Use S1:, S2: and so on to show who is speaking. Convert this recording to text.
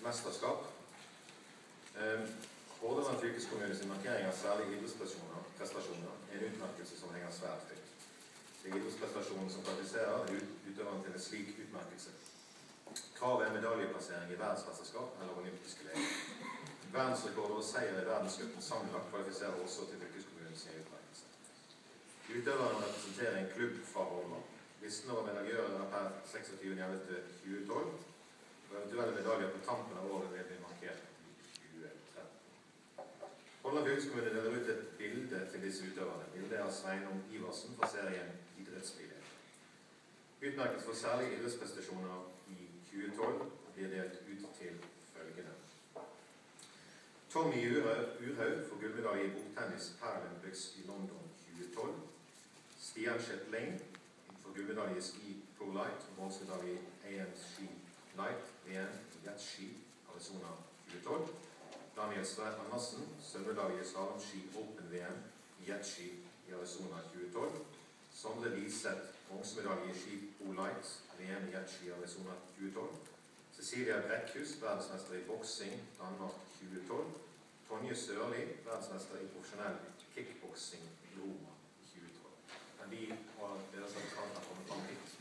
S1: mesterskap. Hordaland fylkeskommune sin markering av særlige idrettsprestasjoner er en utmerkelse som henger svært høyt. Det er idrettsprestasjonen som kvalifiserer utøveren til en slik utmerkelse. Kravet er medaljeplassering i verdensmesterskap eller olympiske leker. Verdensrekorder og seier i verdenscupen sammenlagt kvalifiserer også til fylkeskommunens utmerkelse. Utøveren representerer en klubb fra Hordaland. Listen over medaljører er per 26.11.2012, og eventuelle medaljer på tampen av året vil bli markert i 2013. Hordaland fylkeskommune deler ut et bilde til disse utøverne. Bildet er av Sveinung Iversen fra serien Idrettsbiler. Utmerkelse for særlige idrettsprestasjoner i 2012 blir delt ut til følgende. Tommy Urhaug får gullmedalje i bordtennis Paralympics i London 2012. Stian Shetling får gullmedalje i ski Pro Light og bronsemedalje i AM Ski Light VM i Jetski Arizona 2012. Daniel Sverre Andersen, sølvmedalje i slalomski Open VM i Jetski i Arizona 2012. Sondre Liseth, bronsemedalje i ski Pro Light VM i Jetski Arizona 2012. Cecilia Brekkhus, verdensmester i boksing Danmark 2012. Tonje Sørli, verdensmester i profesjonell kickboksing i Roma 2012. Men de og deres representanter kommer fram hit.